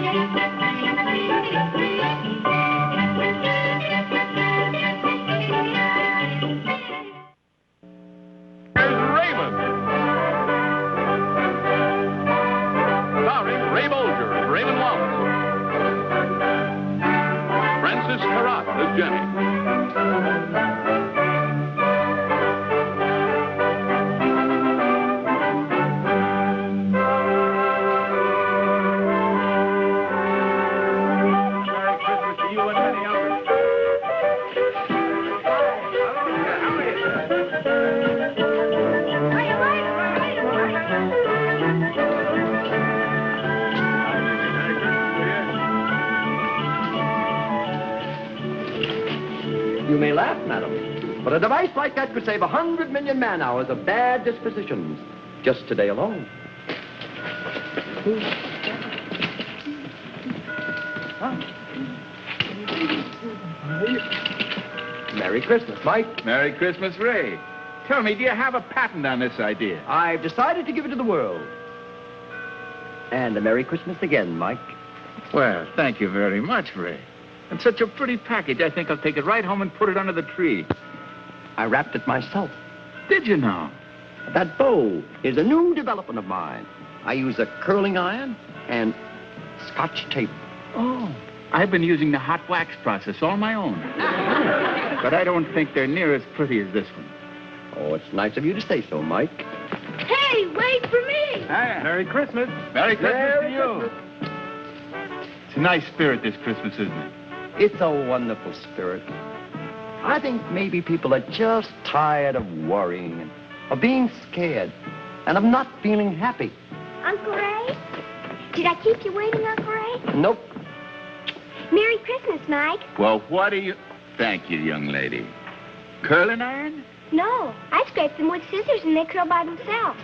Raymond. Starring Ray Bolger as Raymond Wallace. Karath as Jenny. Merry Christmas to you and many others. You may laugh, madam, but a device like that could save 100 million man-hours of bad dispositions just today alone. Merry Christmas, Mike. Merry Christmas, Ray. Tell me, do you have a patent on this idea? I've decided to give it to the world. And a Merry Christmas again, Mike. Well, thank you very much, Ray. And such a pretty package. I think I'll take it right home and put it under the tree. I wrapped it myself. Did you know? That bow is a new development of mine. I use a curling iron and Scotch tape. Oh, I've been using the hot wax process all my own. But I don't think they're near as pretty as this one. Oh, it's nice of you to say so, Mike. Hey, wait for me! Hiya. Merry Christmas. Merry Christmas to you. It's a nice spirit this Christmas, isn't it? It's a wonderful spirit. I think maybe people are just tired of worrying and of being scared and of not feeling happy. Uncle Ray? Did I keep you waiting, Uncle Ray? Nope. Merry Christmas, Mike. Well, what do you... Thank you, young lady. Curling iron? No, I scraped them with scissors and they curl by themselves.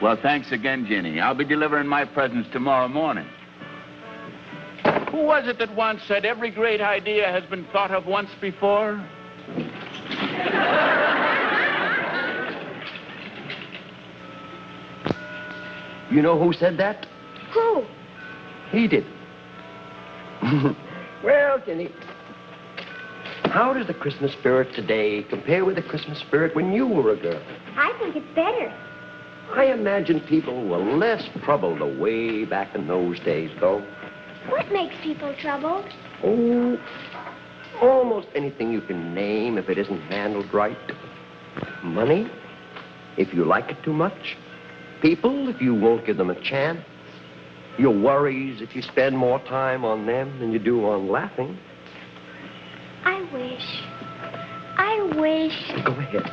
Well, thanks again, Jenny. I'll be delivering my presents tomorrow morning. Who was it that once said every great idea has been thought of once before? You know who said that? Who? He did. Well, Jenny, how does the Christmas spirit today compare with the Christmas spirit when you were a girl? I think it's better. I imagine people were less troubled way back in those days, though. What makes people troubled? Oh, almost anything you can name if it isn't handled right. Money, if you like it too much. People, if you won't give them a chance. Your worries, if you spend more time on them than you do on laughing. I wish. Go ahead.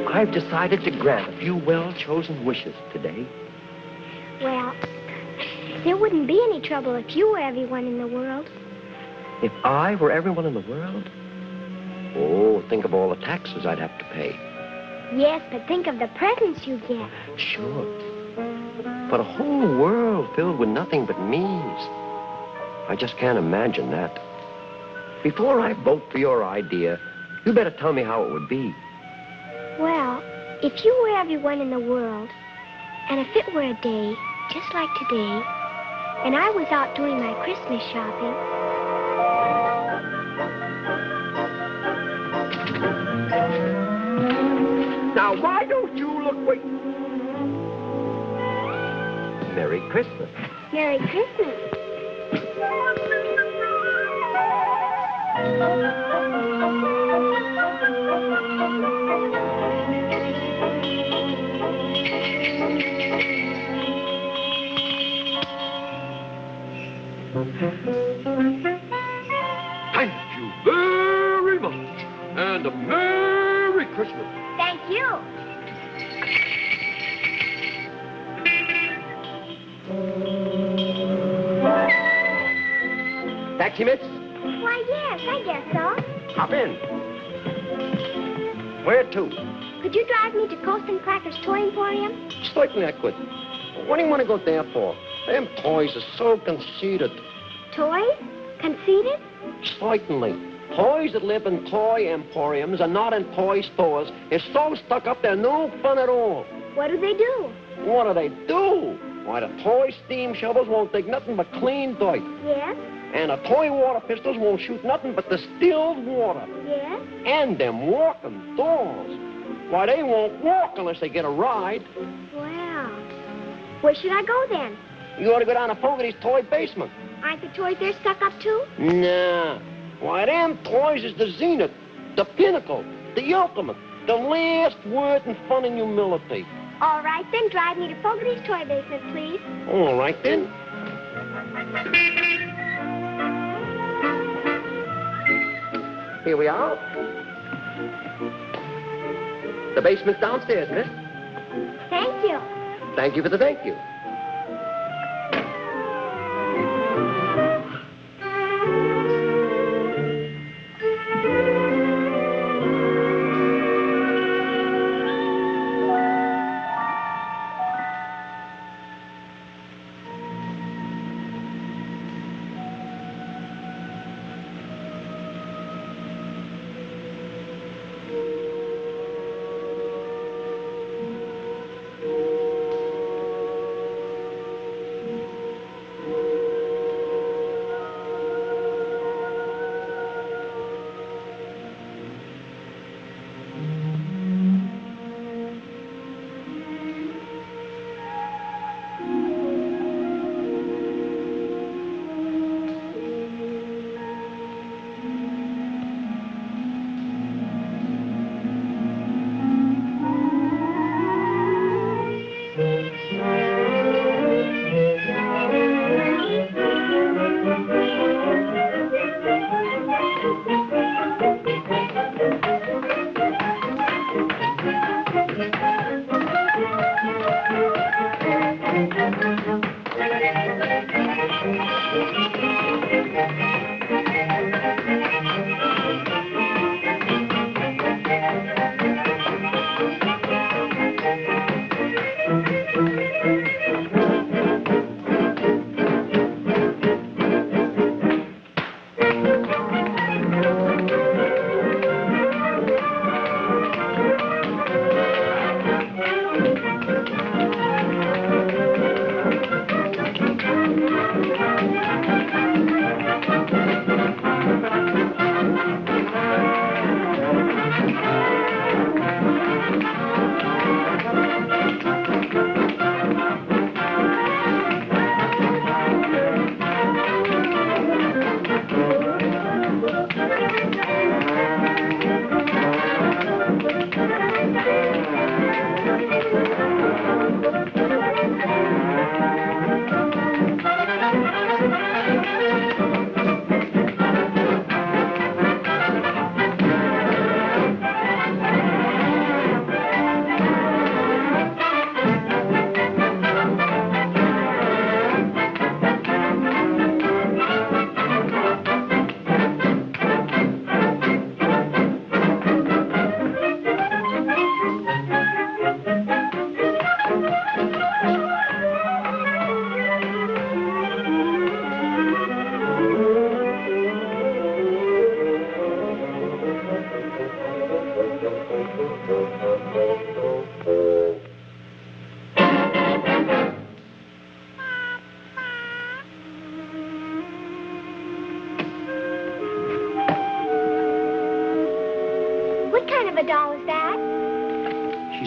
I've decided to grant a few well-chosen wishes today. Well, there wouldn't be any trouble if you were everyone in the world. If I were everyone in the world? Oh, think of all the taxes I'd have to pay. Yes, but think of the presents you get. Sure. But a whole world filled with nothing but me's. I just can't imagine that. Before I vote for your idea, you better tell me how it would be. Well, if you were everyone in the world, and if it were a day just like today, and I was out doing my Christmas shopping... Now, why don't you look... Wait. Merry Christmas. Merry Christmas. Thank you very much. And a Merry Christmas. Thank you. Taxi, miss? Why, yes, I guess so. Hop in. Where to? Could you drive me to Coast and Cracker's Toy Emporium? Certainly I could. What do you want to go there for? Them toys are so conceited. Toys? Conceited? Certainly. Toys that live in toy emporiums and not in toy stores is so stuck up they're no fun at all. What do they do? What do? Why, the toy steam shovels won't take nothing but clean dirt. Yes? And the toy water pistols won't shoot nothing but distilled water. Yes? And them walking dolls. Why, they won't walk unless they get a ride. Well, where should I go then? You ought to go down to Fogarty's toy basement. Aren't the toys there stuck up too? Nah. Why, them toys is the zenith, the pinnacle, the ultimate, the last word in fun and humility. All right, then. Drive me to Fogarty's toy basement, please. All right, then. Here we are. The basement's downstairs, miss. Thank you. Thank you for the thank you.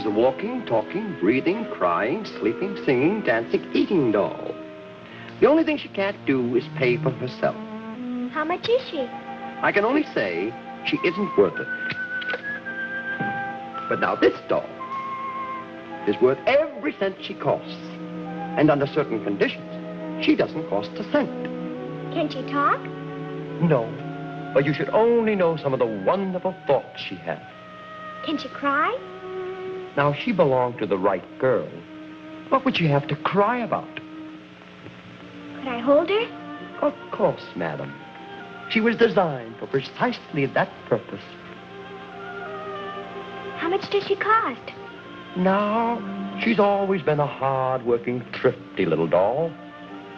She's a walking, talking, breathing, crying, sleeping, singing, dancing, eating doll. The only thing she can't do is pay for herself. How much is she? I can only say she isn't worth it. But now this doll is worth every cent she costs. And under certain conditions, she doesn't cost a cent. Can she talk? No. But you should only know some of the wonderful thoughts she has. Can she cry? Now, she belonged to the right girl. What would she have to cry about? Could I hold her? Of course, madam. She was designed for precisely that purpose. How much does she cost? Now, she's always been a hard-working, thrifty little doll.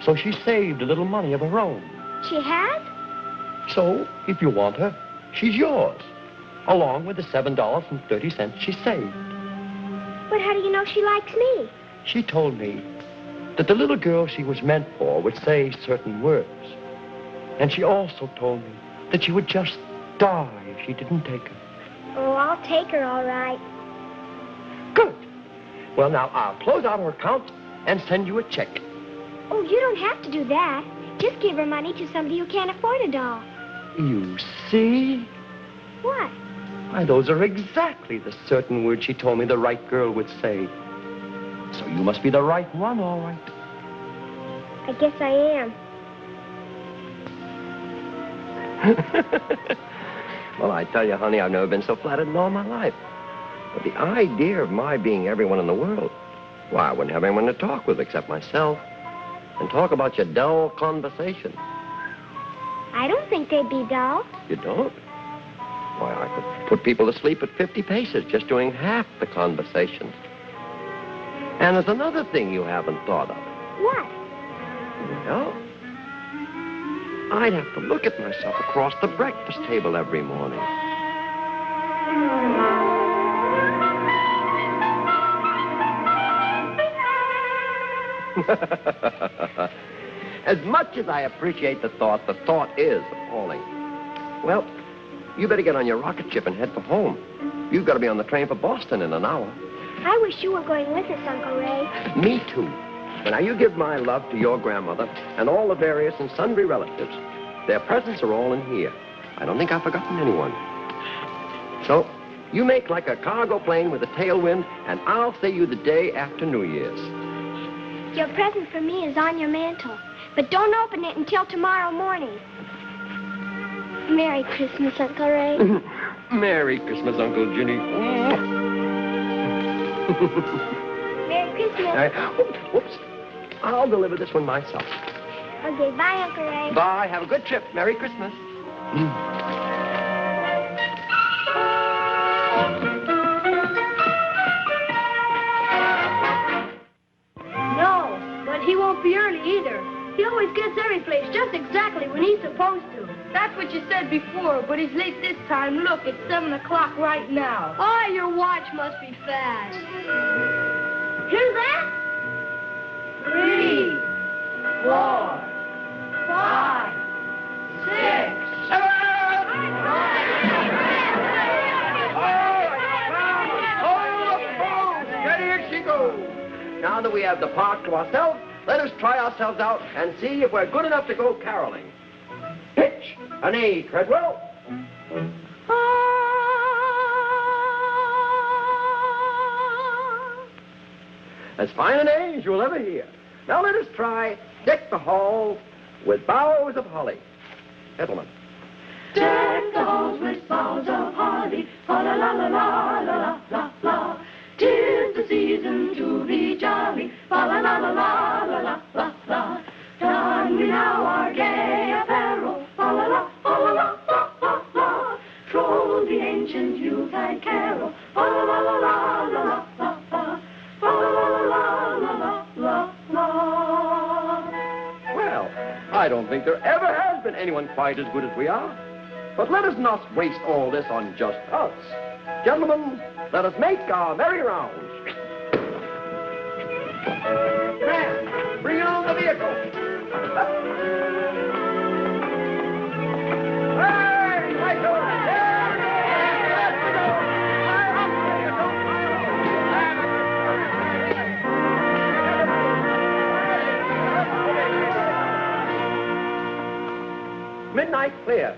So she saved a little money of her own. She has? So, if you want her, she's yours, along with the $7.30 she saved. But how do you know she likes me? She told me that the little girl she was meant for would say certain words. And she also told me that she would just die if she didn't take her. Oh, I'll take her, all right. Good. Well, now, I'll close out her account and send you a check. Oh, you don't have to do that. Just give her money to somebody who can't afford a doll. You see? What? Why, those are exactly the certain words she told me the right girl would say. So you must be the right one, all right. I guess I am. Well, I tell you, honey, I've never been so flattered in all my life. But the idea of my being everyone in the world, why, I wouldn't have anyone to talk with except myself. And talk about your dull conversation. I don't think they'd be dull. You don't? Why, I could put people to sleep at 50 paces just doing half the conversation. And there's another thing you haven't thought of. What? Well, I'd have to look at myself across the breakfast table every morning. As much as I appreciate the thought is appalling. Well, you better get on your rocket ship and head for home. You've got to be on the train for Boston in an hour. I wish you were going with us, Uncle Ray. Me too. But now you give my love to your grandmother and all the various and sundry relatives. Their presents are all in here. I don't think I've forgotten anyone. So, you make like a cargo plane with a tailwind, and I'll see you the day after New Year's. Your present for me is on your mantle, but don't open it until tomorrow morning. Merry Christmas, Uncle Ray. Merry Christmas, Uncle Ginny. Merry Christmas. Whoops. I'll deliver this one myself. Okay, bye, Uncle Ray. Bye. Have a good trip. Merry Christmas. No, but he won't be early either. He always gets every place just exactly when he's supposed to. That's what you said before, but he's late this time. Look, it's 7 o'clock right now. Oh, your watch must be fast. Hear that? 3, 4, 5, 6, 7. Ready, here she goes. Now that we have the park to ourselves, let us try ourselves out and see if we're good enough to go caroling. Pitch, an A, Treadwell. As fine an A as you'll ever hear. Now let us try Deck the Halls with Boughs of Holly. Gentlemen. Deck the halls with boughs of holly, fa la la la la la la la. 'Tis the season to be jolly, fa la la la la la la la. Don we now our gay apparel, fa la la la la la la. Troll the ancient Yuletide carol, fa la la la la la la la. Fa la la la la la la. Well, I don't think there ever has been anyone quite as good as we are. But let us not waste all this on just us. Gentlemen, let us make our merry rounds. Man, bring on the vehicle. Hey, Michael! Midnight clear.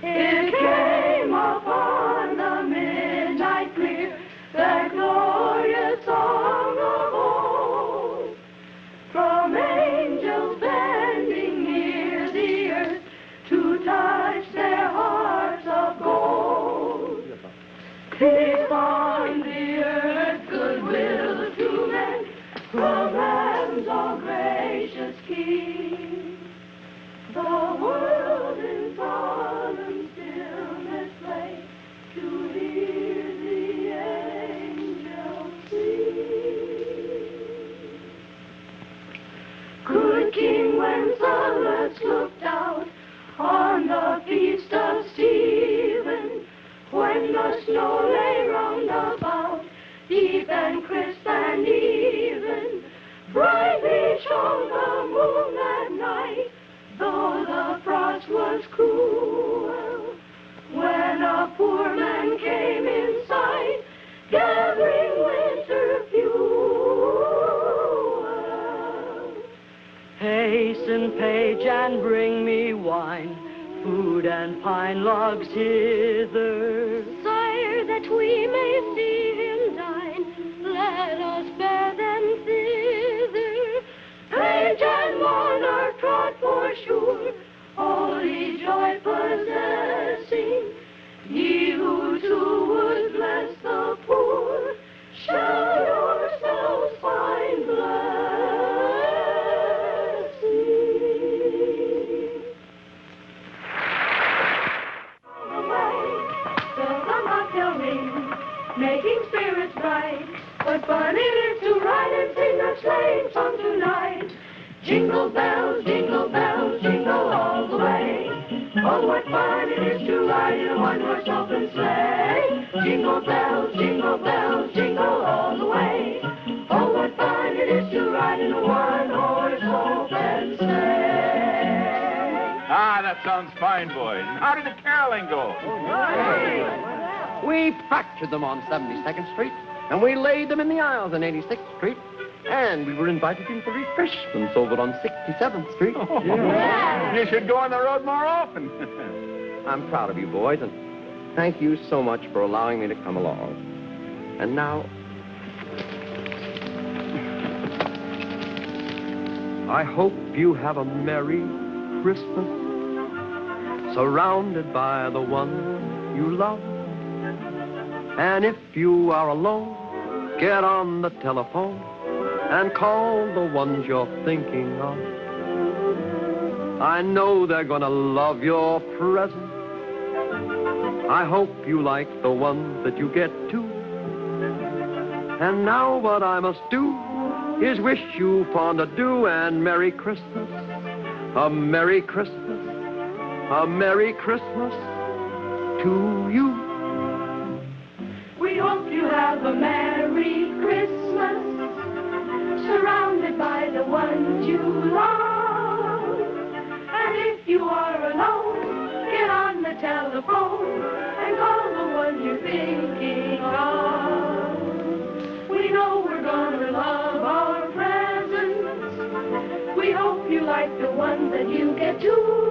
It came upon the midnight clear, that glorious song of old, from angels bending near the earth to touch their hearts of gold. Peace on the earth, goodwill to men, from heaven's all gracious King. The world in solemn stillness lay to hear the angels sing. Good King Wenceslas looked out on the feast of Stephen, when the snow lay round about, deep and crisp and even. brightly shone the moon that night, though the frost was cruel. When a poor man came in sight, gathering winter fuel. Hasten, page, and bring me wine, food and pine logs hither. Sire, that we may see him dine, let us bear them thither. Page and monarch trot for sure, holy joy possessing. Ye who too would bless the poor, shall yourselves find blessing. The sun shall ring, making spirits bright. What fun it is to ride and sing a sleighing song tonight. Jingle bells, jingle all the way. Oh, what fun it is to ride in a one-horse open sleigh. Jingle bells, jingle all the way. Oh, what fun it is to ride in a one-horse open sleigh. Ah, that sounds fine, boys. How did the caroling go? We fractured them on 72nd Street, and we laid them in the aisles on 86th Street, and we were invited in for refreshments over on 67th Street. You should go on the road more often. I'm proud of you, boys, and thank you so much for allowing me to come along. And now, I hope you have a Merry Christmas, surrounded by the one you love. And if you are alone, get on the telephone and call the ones you're thinking of. I know they're gonna love your present. I hope you like the ones that you get too. And now what I must do is wish you fond adieu and Merry Christmas. A Merry Christmas, a Merry Christmas to you. We hope you have a Merry Christmas, surrounded by the ones you love. And if you are alone, get on the telephone and call the one you're thinking of. We know we're gonna love our presents. We hope you like the ones that you get too.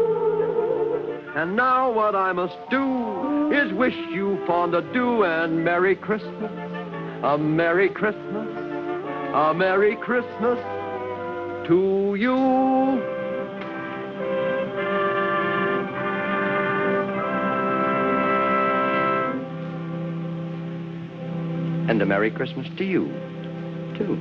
And now what I must do is wish you fond adieu and Merry Christmas. A Merry Christmas, a Merry Christmas to you. And a Merry Christmas to you, too.